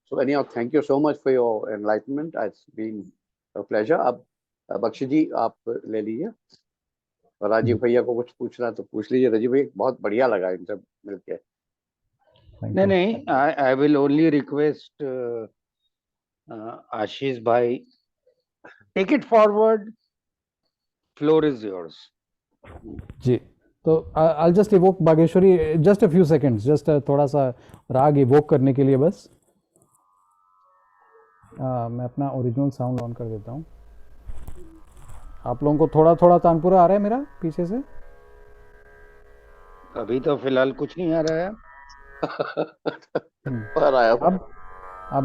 So anyhow, thank you so much for your enlightenment. It's been a pleasure. अब बख्शी जी आप ले लीजिए, और राजीव भैया को कुछ पूछना तो पूछ लीजिए. राजीव भैया, बहुत बढ़िया लगा इनसे मिलके. नहीं, I will only request Ashish Bhai, take it forward. Floor is yours. जी, तो I'll just evoke Bageshwari, just a few seconds, just थोड़ा सा राग evoke करने के लिए बस। मैं अपना ओरिजिनल साउंड ऑन कर देता हूँ। आप लोगों को थोड़ा थोड़ा तानपुरा आ रहा है मेरा पीछे से? अभी तो फिलहाल कुछ नहीं आ रहा है। आ रहा है अब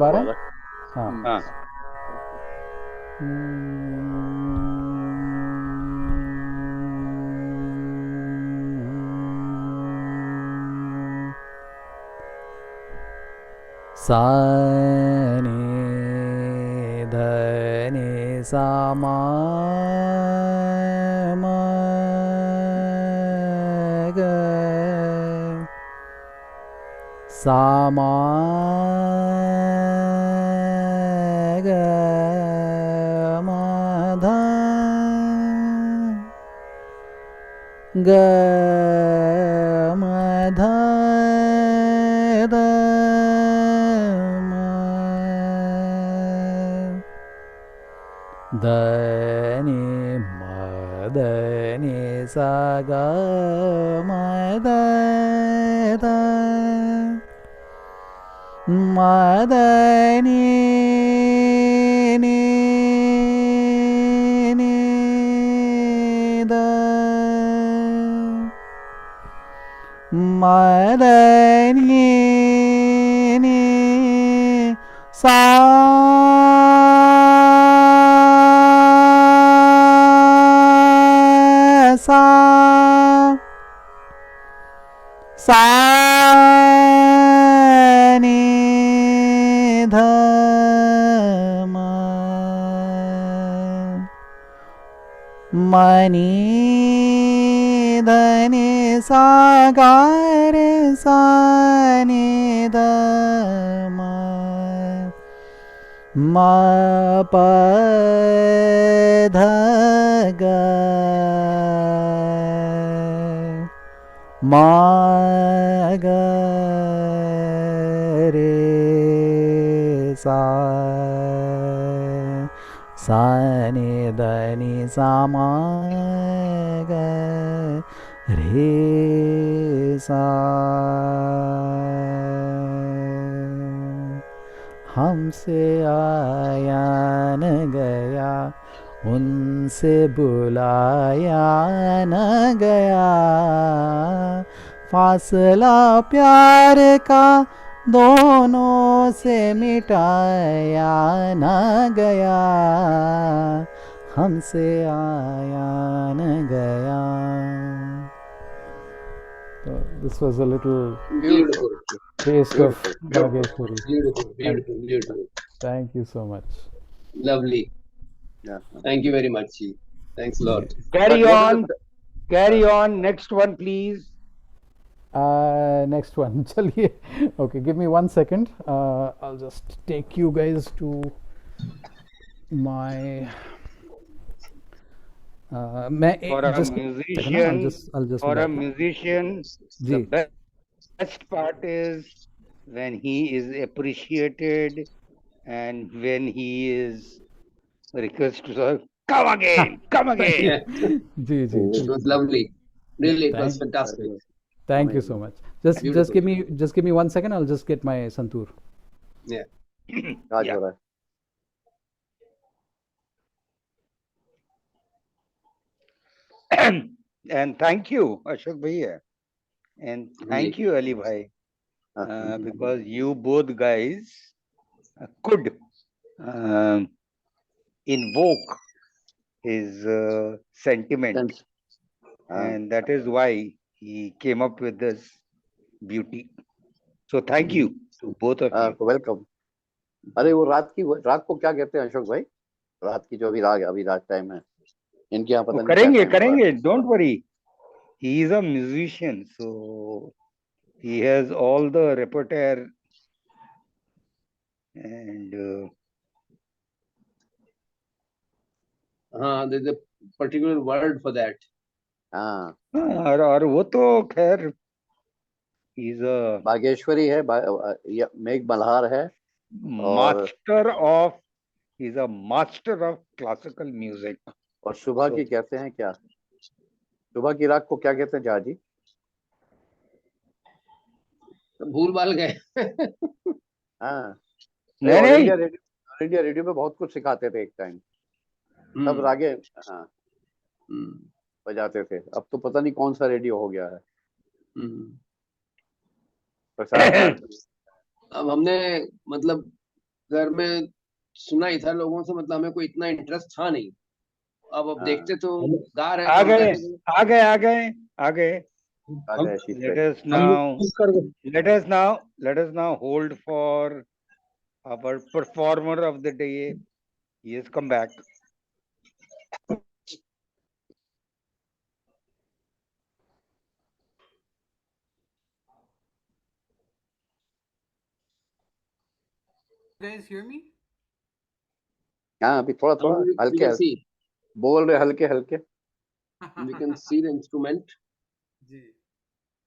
आ रहा है? हाँ। हाँ, सा ने ध ने सा मा म ग सा मा ग म ध ग म ध द म द नि म द नि सा ग म द द म द नि नि द म द नि सा सा सा नि ध म नि ध नि सा गा रे सा नि ध म प ध ग म ग रे सा सा नि ध नि सा म ग रे सा। हमसे आया न गया, उनसे बुलाया न गया, फासला प्यार का दोनों से मिटाया न गया, हमसे आया न गया। So this was a little Beautiful, taste of beautiful, Bageshwari. beautiful, beautiful, beautiful. Thank you so much. Lovely. Yeah. Thank you very much, Ji. Thanks a lot. carry But what is on. Carry on. Next one, please. Next one. चलिए. Okay, give me 1 second. I'll just take you guys to my. मैं For a just musician, I'll just for a back. musician, the ji. best part is when he is appreciated and when he is requested to come again, come Thank again. you. Yeah, ji ji it ji. was lovely. Really, it was Thank fantastic. thank you so much. Just Beautiful. give me 1 second. I'll just get my santoor. Yeah. Raj Yeah. हो रहा है। And thank you, Ashok Bhaiya. And thank Ji. you, Ali Bhai, because you both guys could invoke his sentiment, Sense. and that is why he came up with this beauty. So thank you to both of you. Welcome. अरे वो राग को क्या कहते हैं अशोक भाई? रात की जो अभी राग है, अभी राग टाइम है, इनके यहाँ पता नहीं क्या करेंगे time है। करेंगे, don't worry. He is a musician, so he has all the repertoire, and There's a particular word for that. हाँ, और वो तो खैर he is a बागेश्वरी है, मेघ मल्हार है, और he's a master of classical music. और सुबह So, की कहते हैं क्या? सुबह की राग को क्या कहते हैं जहाँ जी? भूल भाल गए। हाँ, नहीं ऑल नहीं, इंडिया रेडियो में बहुत कुछ सिखाते थे एक टाइम, सब हम्म, रागे हाँ हम्म, बजाते थे। अब तो पता नहीं कौन सा रेडियो हो गया है, हम्म। प्रसार भारती। अब हमने मतलब घर में सुना ही था लोगों से, मतलब हमें कोई इतना इंटरेस्ट था नहीं। अब हाँ, देखते तो गा रहे आ तो हम गए कहते थे आ गए आ गए आ गए। आ हम गए आशीष Let भाई। us हम now मिस कर गए। let us now hold for our performer of the day. He has come back. guys hear me? हाँ, अभी थोड़ा थोड़ा we हल्के can हल्के see बोल रहे, हल्के हल्के। we can see the instrument. Ji.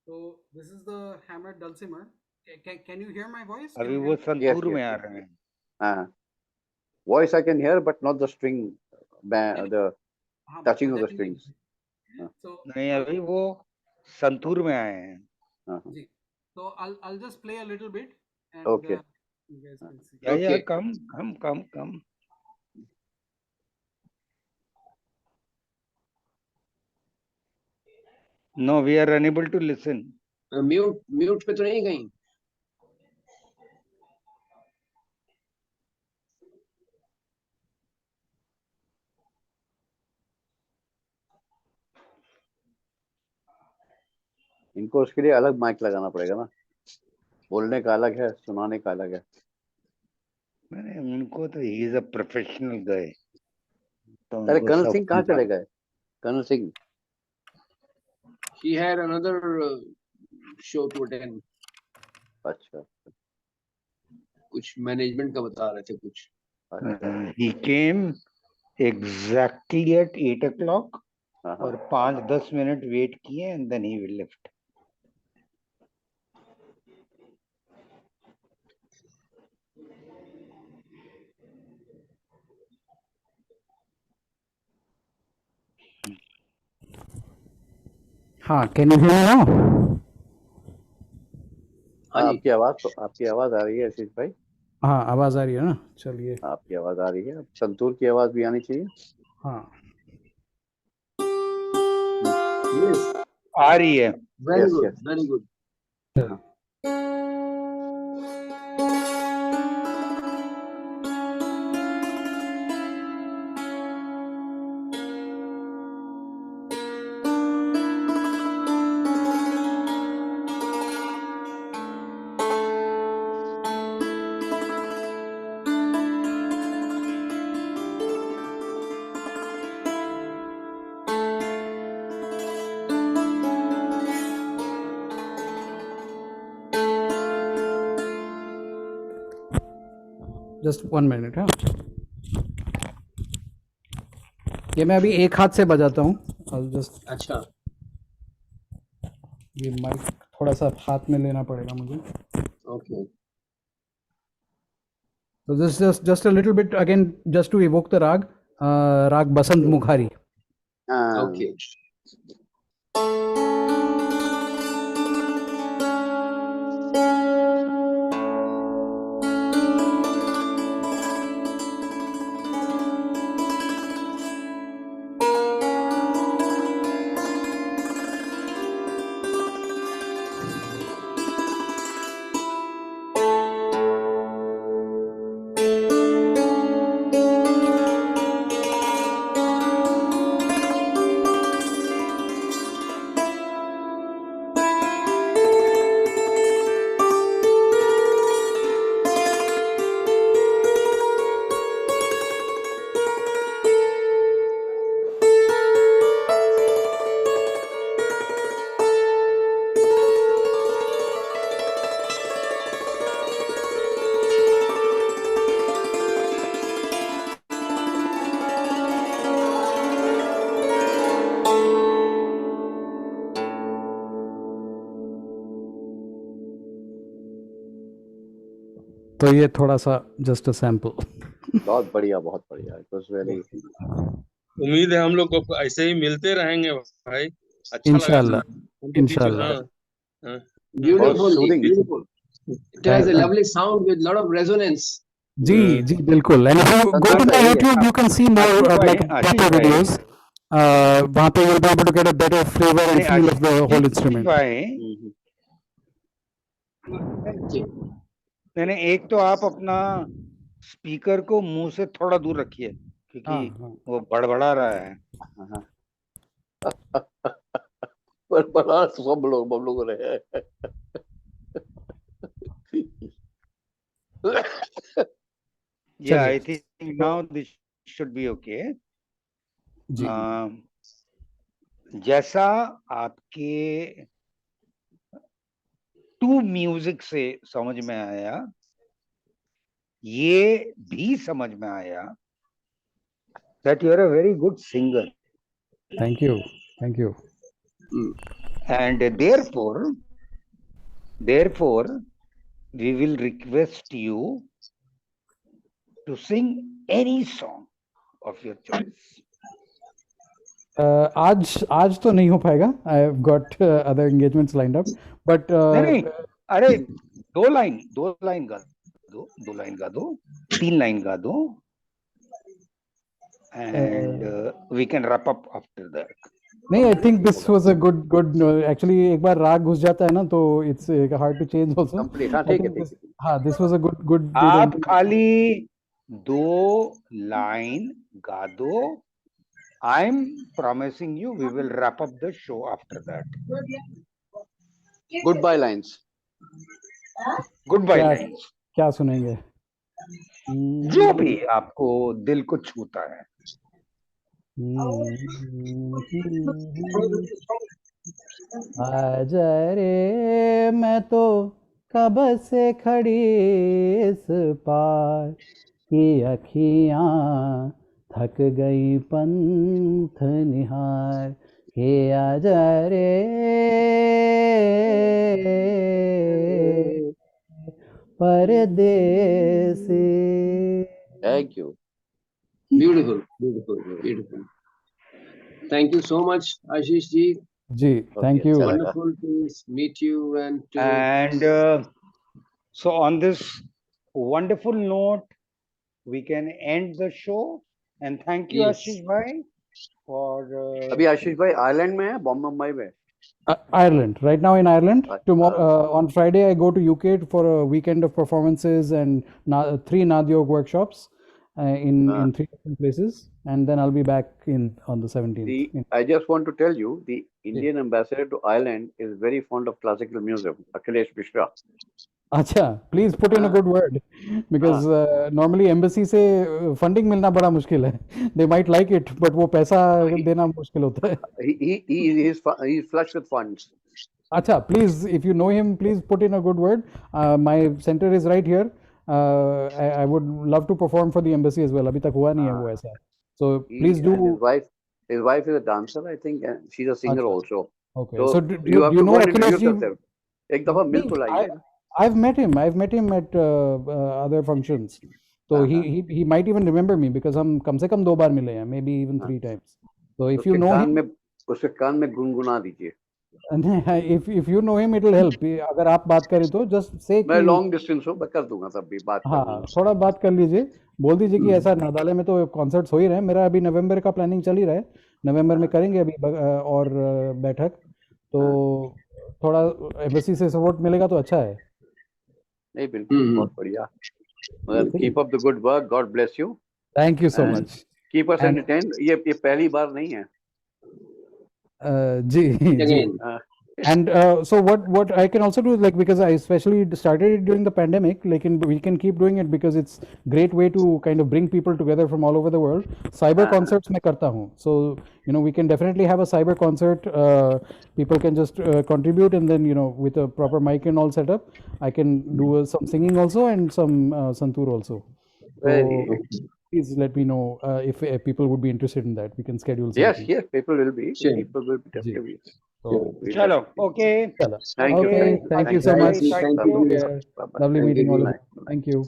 So this is the hammered dulcimer. Can you hear my voice? Can अभी you वो hear? Yes, संतूर yes, में आ yes. रहे हैं। हाँ, voice I can hear, but not the string, the हाँ, touching of the बजाएंगे strings. कैसे? हाँ, So नहीं, अभी वो संतूर में आए हैं। हाँ, जी. So I'll just play a little bit and okay. you guys can see. या Okay. come. No, we are unable to listen. Mute पे तो नहीं गई? इनको उसके लिए अलग माइक लगाना पड़ेगा ना, बोलने का अलग है, सुनाने का अलग है। मैंने उनको तो he is a professional guy. तो अरे उनको कर्नल सब सिंह कहाँ चले गए? Colonel Singh He had another show to attend. अच्छा कुछ मैनेजमेंट का बता रहे थे कुछ। अच्छा। he came exactly at 8 o'clock हाँ हाँ, और 5-10 मिनट वेट किए and then he will left. हाँ, can you hear me now? हाँ जी। आपकी आवाज आ रही है आशीष भाई, हाँ, आवाज आ रही है ना? चलिए. आपकी आवाज आ रही है। अब संतूर की आवाज भी आनी चाहिए। हाँ. Yes, आ रही है। very yes good, yes. very good. Just 1 minute. हाँ, ये मैं अभी एक हाथ से बजाता हूँ. I'll just अच्छा, ये माइक थोड़ा सा हाथ में लेना पड़ेगा मुझे. okay. So this is just a little bit again just to evoke the rag, rag Basant Mukhari. हाँ, Okay. तो ये थोड़ा सा जस्ट अ सैंपल। बहुत बढ़िया, बहुत बढ़िया। इट वाज वेरी उम्मीद है हम लोग को ऐसे ही मिलते रहेंगे भाई। अच्छा लगा इंशाल्लाह हम तो बीच में इंशाल्लाह। हाँ हाँ Beautiful, soothing. beautiful. It has a lovely sound with a lot of resonance. जी जी बिल्कुल। And if you go to my YouTube you can see more like proper videos. वहां पे you will be able to get a better flavour and feel of the whole instrument. भाई मैंने एक तो आप अपना स्पीकर को मुंह से थोड़ा दूर रखिए क्योंकि वो बड़बड़ा रहा है। पर बड़ा सब लोग रहे हैं। Yeah, I think now this should be okay. जी जैसा आपके टू म्यूजिक से समझ में आया, ये भी समझ में आया that you are a very good singer. Thank you thank you. And therefore we will request you to sing any song of your choice. आज तो नहीं हो पाएगा। I have got other engagements lined up but नहीं अरे दो line गा दो 3 लाइन गा दो and we can wrap up after that. नहीं I think this was a good actually एक बार राग घुस जाता है ना तो it's hard to change also. Complete. हाँ ठीक है। हाँ दिस वाज अ गुड आप खाली 2 लाइन गा दो। I'm promising you we will wrap up the show after that. Goodbye lines. Goodbye lines. क्या सुनेंगे? जो भी आपको दिल को छूता है। आजा रे मैं तो कब से खड़ी इस पार की अखियां थक गई पंथ निहार के आजा रे परदेसी। Thank you. Beautiful, beautiful, beautiful. Thank you so much, Ashish ji. जी thank you. Wonderful to meet you and so on this wonderful note we can end the show and thank you Yes. Ashish bhai for अभी आशीष भाई Ireland में है, मुंबई में। Ireland, right now in Ireland. Tomorrow on Friday I go to UK for a weekend of performances and 3 Nadyog workshops in 3 different places, and then I'll be back on the 17th. I just want to tell you, the Indian ambassador to Ireland is very fond of classical music, Akhilesh Mishra. अच्छा, please put in a good word because normally embassy से funding मिलना बड़ा मुश्किल है. They might like it, but वो पैसा देना मुश्किल होता है. He is flush with funds. अच्छा, please, if you know him, please put in a good word. My center is right here. I would love to perform for the embassy as well. अभी तक हुआ नहीं है वो ऐसा. So please do. His wife is a dancer, I think, and she's a singer also. Okay. So do you have you to know go and Akhilesh introduce ji? yourself. एक दफा मिल तो लाइए। I've met him at other functions. So he might even remember me because हम कम से कम 2 बार मिले हैं, maybe even 3 times. So if you know him, उसके कान में गुनगुना दीजिए। if you know him, it'll help. अगर आप बात करें तो just say मैं कि लॉन्ग डिस्टेंस हूँ, मैं कर दूंगा तब भी बात। हाँ थोड़ा बात कर लीजिए, बोल दीजिए कि ऐसा नादाले में तो कॉन्सर्ट्स हो ही रहे हैं। मेरा अभी नवंबर का प्लानिंग चल ही रहा है, नवंबर में करेंगे अभी और बैठक, तो थोड़ा एम्बेसी से सपोर्ट मिलेगा तो अच्छा है। नहीं बिल्कुल, बहुत बढ़िया। Keep up the good work, God bless you. Thank you so much. Keep us entertained. ये पहली बार नहीं है। जी जी। And so what I can also do is like, because I especially started it during the pandemic, like we can keep doing it because it's great way to kind of bring people together from all over the world. Cyber concerts मैं करता हूँ, so you know we can definitely have a cyber concert. People can just contribute, and then you know with a proper mic and all set up, I can do some singing also and some santoor also. So please let me know if people would be interested in that. We can schedule something. Yes, people will be. Sure. People will be definitely. So, We Chalo. definitely- Okay. Chala. Thank you. Okay, thank you so you. much. Thank Thank you. you. Bye-bye. Lovely Thank you. meeting all of Bye. you. Thank you.